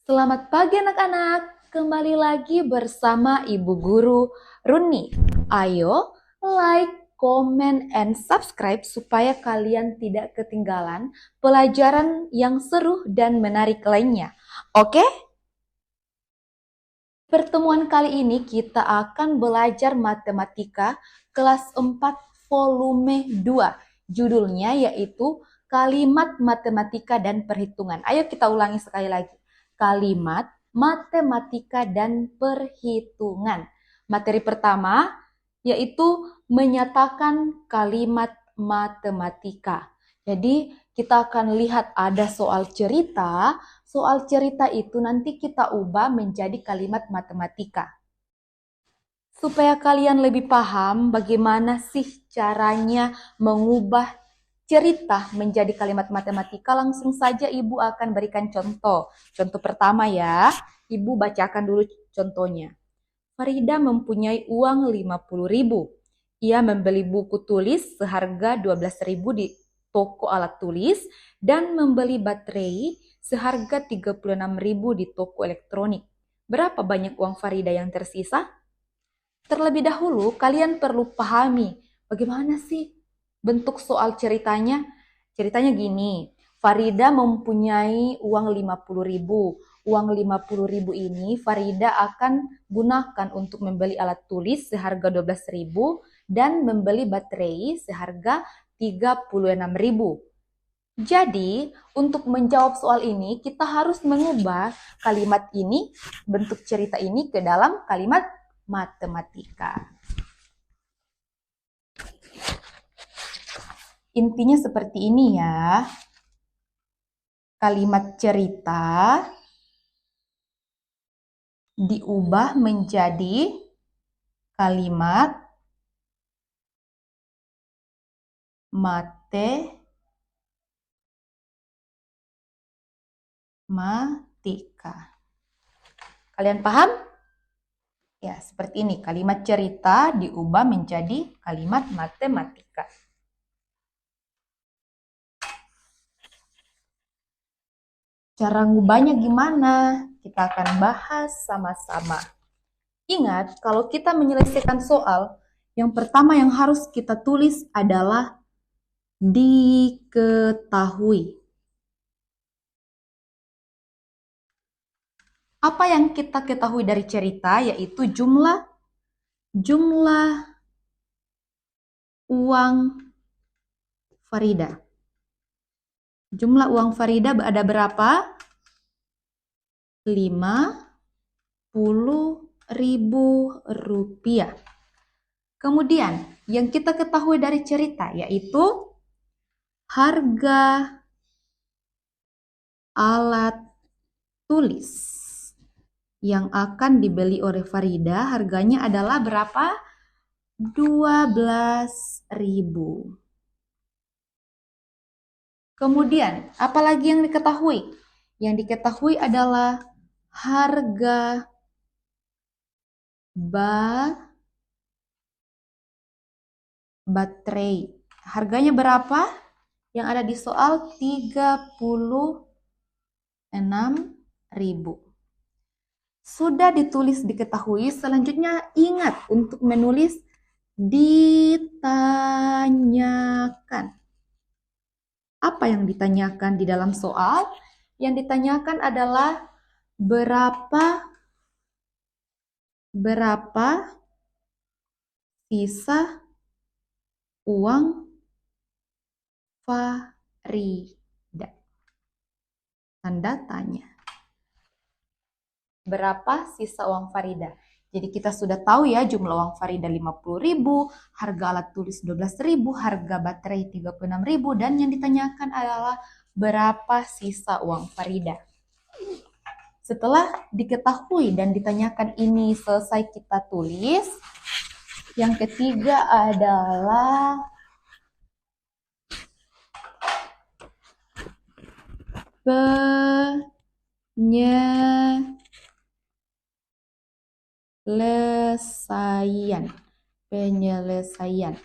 Selamat pagi anak-anak, kembali lagi bersama Ibu Guru Runi. Ayo like, comment, and subscribe supaya kalian tidak ketinggalan pelajaran yang seru dan menarik lainnya. Oke? Pertemuan kali ini kita akan belajar matematika kelas 4 volume 2. Judulnya yaitu Kalimat Matematika dan Perhitungan. Ayo kita ulangi sekali lagi. Kalimat Matematika dan Perhitungan. Materi pertama yaitu menyatakan kalimat matematika. Jadi kita akan lihat ada soal cerita. Soal cerita itu nanti kita ubah menjadi kalimat matematika. Supaya kalian lebih paham bagaimana sih caranya mengubah cerita menjadi kalimat matematika, langsung saja Ibu akan berikan contoh. Contoh pertama ya, Ibu bacakan dulu contohnya. Farida mempunyai uang 50.000. Ia membeli buku tulis seharga 12.000 di toko alat tulis dan membeli baterai seharga 36.000 di toko elektronik. Berapa banyak uang Farida yang tersisa? Terlebih dahulu, kalian perlu pahami bagaimana sih bentuk soal ceritanya. Ceritanya gini, Farida mempunyai uang 50.000. Uang 50.000 ini Farida akan gunakan untuk membeli alat tulis seharga 12.000 dan membeli baterai seharga 36.000. Jadi, untuk menjawab soal ini, kita harus mengubah kalimat ini, bentuk cerita ini ke dalam kalimat matematika. Intinya seperti ini ya. Kalimat cerita diubah menjadi kalimat matematika. Kalian paham? Ya, seperti ini. Kalimat cerita diubah menjadi kalimat matematika. Cara ngubahnya gimana? Kita akan bahas sama-sama. Ingat, kalau kita menyelesaikan soal, yang pertama yang harus kita tulis adalah diketahui. Apa yang kita ketahui dari cerita yaitu jumlah uang Farida. Jumlah uang Farida ada berapa? 50.000 rupiah. Kemudian, yang kita ketahui dari cerita yaitu harga alat tulis yang akan dibeli oleh Farida, harganya adalah berapa? 12.000. Kemudian, apalagi yang diketahui? Yang diketahui adalah harga baterai. Harganya berapa? Yang ada di soal 36.000. Sudah ditulis diketahui, selanjutnya ingat untuk menulis ditanyakan. Apa yang ditanyakan di dalam soal? Yang ditanyakan adalah berapa sisa uang Farida. Tanda tanya. Berapa sisa uang Farida? Jadi kita sudah tahu ya jumlah uang Farida 50.000, harga alat tulis 12.000, harga baterai 36.000, dan yang ditanyakan adalah berapa sisa uang Farida. Setelah diketahui dan ditanyakan ini selesai kita tulis, yang ketiga adalah penyelesaian.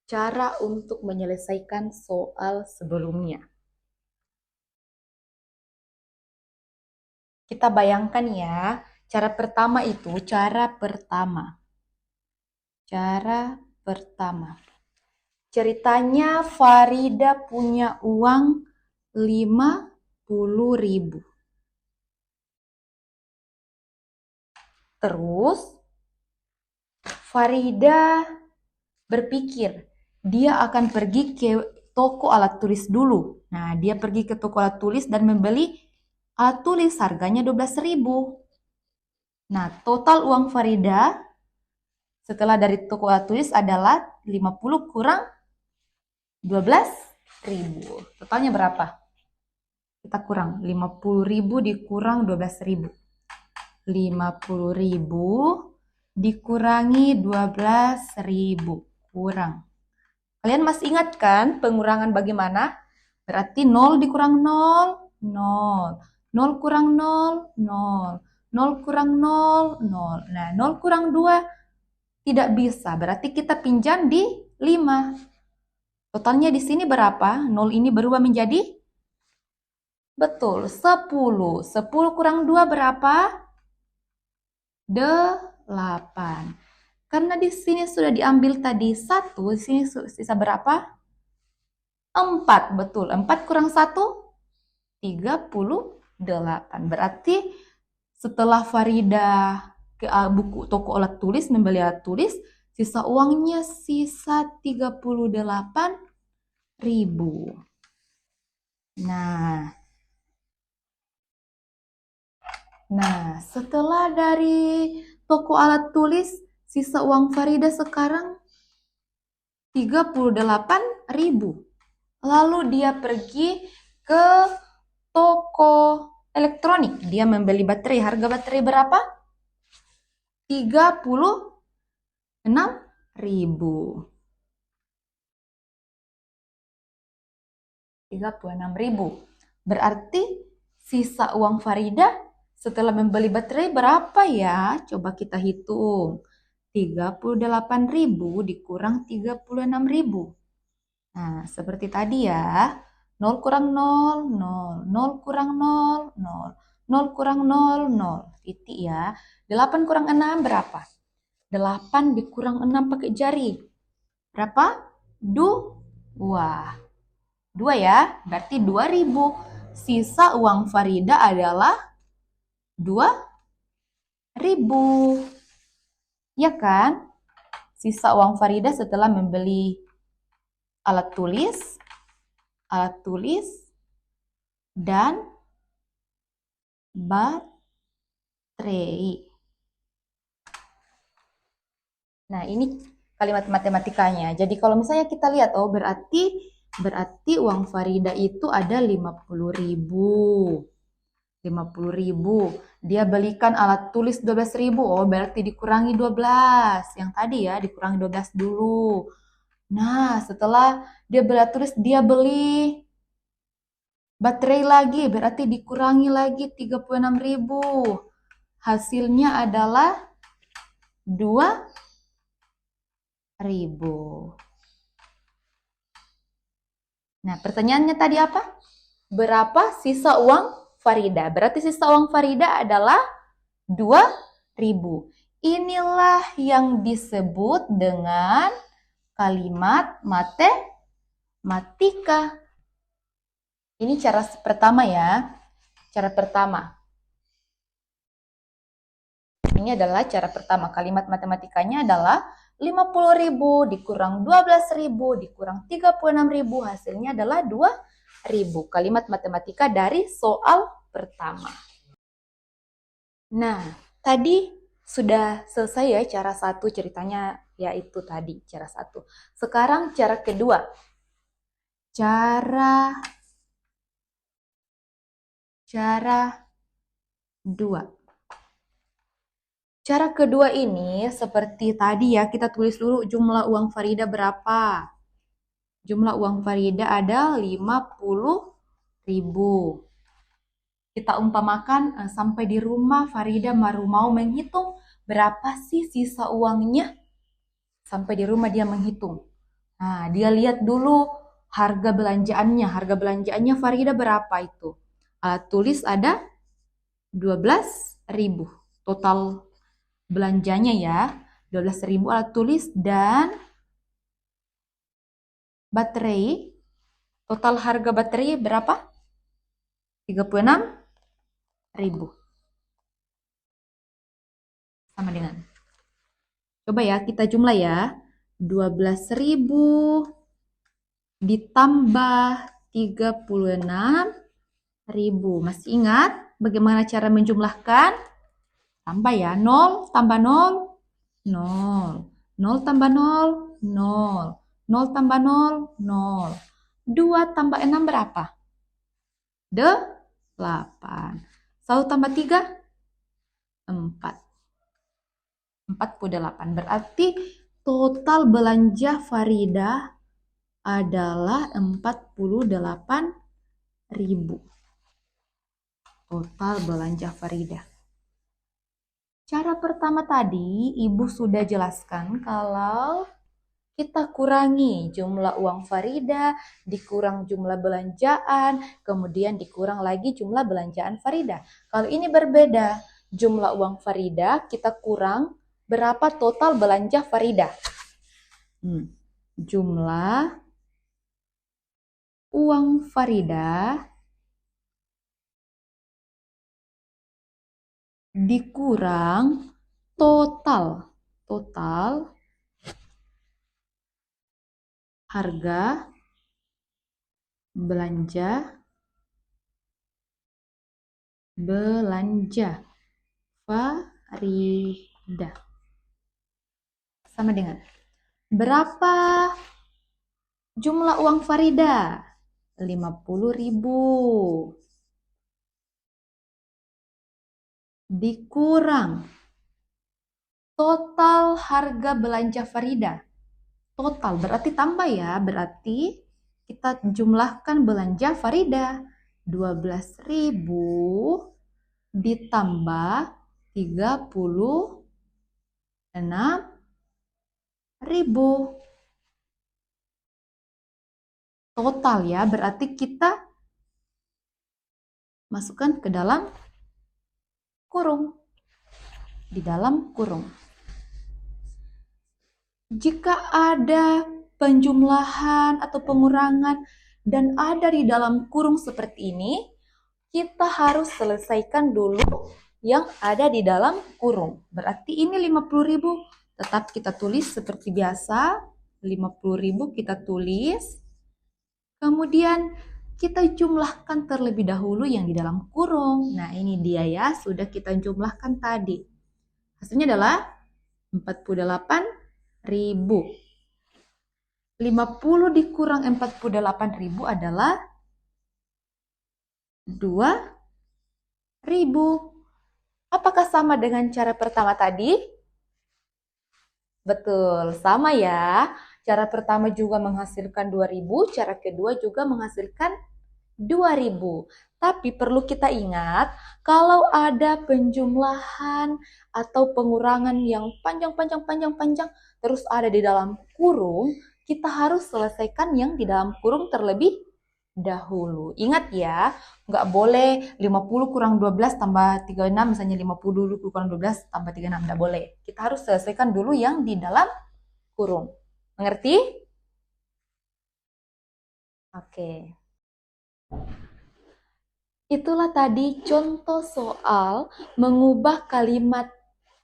Cara untuk menyelesaikan soal sebelumnya. Kita bayangkan ya, cara pertama itu, cara pertama. Ceritanya Farida punya uang 50.000. Terus Farida berpikir dia akan pergi ke toko alat tulis dulu. Nah, dia pergi ke toko alat tulis dan membeli alat tulis, harganya 12.000. Nah, total uang Farida setelah dari toko alat tulis adalah 50 kurang 12.000. Totalnya berapa? Kita kurang 50.000 dikurang 12.000. 50.000 dikurangi 12.000. Kurang. Kalian masih ingat kan pengurangan bagaimana? Berarti 0 dikurang 0, 0. 0 kurang 0, 0. 0 kurang 0, 0. Nah, 0 kurang 2 tidak bisa. Berarti kita pinjam di 5. Totalnya di sini berapa? 0 ini berubah menjadi? Betul, 10. 10 kurang 2 berapa? 8. Karena di sini sudah diambil tadi 1, di sini sisa berapa? 4, betul. 4 kurang 1? 38. Berarti setelah Farida ke buku toko alat tulis, membeli alat tulis, sisa uangnya sisa 38.000. Nah, setelah dari toko alat tulis, sisa uang Farida sekarang 38.000. Lalu dia pergi ke toko elektronik. Dia membeli baterai. Harga baterai berapa? 36.000. 36.000. Berarti sisa uang Farida setelah membeli baterai berapa ya? Coba kita hitung. 38.000 dikurang 36.000. Nah, seperti tadi ya. 0 kurang 0, 0. 0 kurang 0, 0. 0 kurang 0, 0. Titik ya. 8 kurang 6 berapa? 8 dikurang 6 pakai jari. Berapa? 2. 2 ya. Berarti 2.000. Sisa uang Farida adalah 2.000. Ya kan? Sisa uang Farida setelah membeli alat tulis, dan baterai. Nah, ini kalimat matematikanya. Jadi kalau misalnya kita lihat, oh berarti uang Farida itu ada 50.000. 50.000. Dia belikan alat tulis 12.000. Oh, berarti dikurangi 12. Yang tadi ya, dikurangi 12 dulu. Nah, setelah dia beli alat tulis, dia beli baterai lagi. Berarti dikurangi lagi 36.000. Hasilnya adalah 2.000. Nah, pertanyaannya tadi apa? Berapa sisa uang Farida? Berarti sisa uang Farida adalah 2.000. Inilah yang disebut dengan kalimat matematika. Ini cara pertama ya. Cara pertama. Ini adalah cara pertama. Kalimat matematikanya adalah 50.000 dikurang 12.000 dikurang 36.000. Hasilnya adalah 2.000. Kalimat matematika dari soal pertama. Nah, tadi sudah selesai ya cara satu ceritanya, yaitu tadi cara satu. Sekarang cara kedua. Cara 2. Cara kedua ini seperti tadi ya, kita tulis dulu jumlah uang Farida berapa. Jumlah uang Farida ada 50.000. Kita umpamakan sampai di rumah Farida baru mau menghitung berapa sih sisa uangnya. Sampai di rumah dia menghitung. Nah, dia lihat dulu harga belanjaannya. Harga belanjaannya Farida berapa itu? Alat tulis ada 12.000. Total belanjanya ya, 12.000 alat tulis dan baterai. Total harga baterai berapa? 36.000. Sama dengan. Coba ya, kita jumlah ya. 12.000 ditambah 36.000. Masih ingat bagaimana cara menjumlahkan? Tambah ya, 0 tambah 0, 0. 0 tambah 0, 0. 0 tambah 0, 0. 2 tambah 6 berapa? 8. 1 tambah 3, 4. 48. Berarti total belanja Farida adalah 48.000. Total belanja Farida. Cara pertama tadi Ibu sudah jelaskan kalau kita kurangi jumlah uang Farida, dikurang jumlah belanjaan, kemudian dikurang lagi jumlah belanjaan Farida. Kalau ini berbeda, jumlah uang Farida kita kurang berapa total belanja Farida. Jumlah uang Farida dikurang total harga belanja Farida. Sama dengan berapa jumlah uang Farida? 50.000 dikurang total harga belanja Farida. Total berarti tambah ya, berarti kita jumlahkan belanja Farida. 12.000 ditambah 36.000. Total ya, berarti kita masukkan ke dalam kurung. Di dalam kurung. Jika ada penjumlahan atau pengurangan dan ada di dalam kurung seperti ini, kita harus selesaikan dulu yang ada di dalam kurung. Berarti ini 50.000 tetap kita tulis seperti biasa. 50.000 kita tulis. Kemudian kita jumlahkan terlebih dahulu yang di dalam kurung. Nah, ini dia ya, sudah kita jumlahkan tadi. Hasilnya adalah 48.000. 50 dikurang 48.000 adalah 2.000. Apakah sama dengan cara pertama tadi? Betul, sama ya. Cara pertama juga menghasilkan 2.000, cara kedua juga menghasilkan 2.000. Tapi perlu kita ingat, kalau ada penjumlahan atau pengurangan yang panjang, terus ada di dalam kurung, kita harus selesaikan yang di dalam kurung terlebih dahulu. Ingat ya, nggak boleh 50 kurang 12 tambah 36, misalnya 50 kurang 12 tambah 36, nggak boleh. Kita harus selesaikan dulu yang di dalam kurung. Mengerti? Oke. Itulah tadi contoh soal mengubah kalimat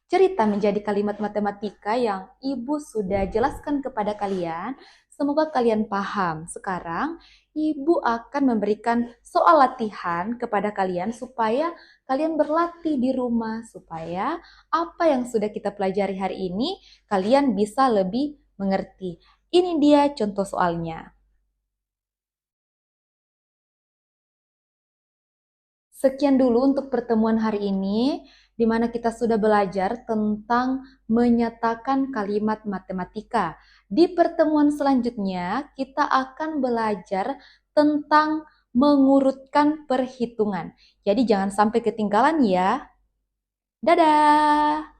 cerita menjadi kalimat matematika yang Ibu sudah jelaskan kepada kalian. Semoga kalian paham. Sekarang Ibu akan memberikan soal latihan kepada kalian supaya kalian berlatih di rumah, supaya apa yang sudah kita pelajari hari ini kalian bisa lebih mengerti. Ini dia contoh soalnya. Sekian dulu untuk pertemuan hari ini, di mana kita sudah belajar tentang menyatakan kalimat matematika. Di pertemuan selanjutnya, kita akan belajar tentang mengurutkan perhitungan. Jadi jangan sampai ketinggalan ya. Dadah!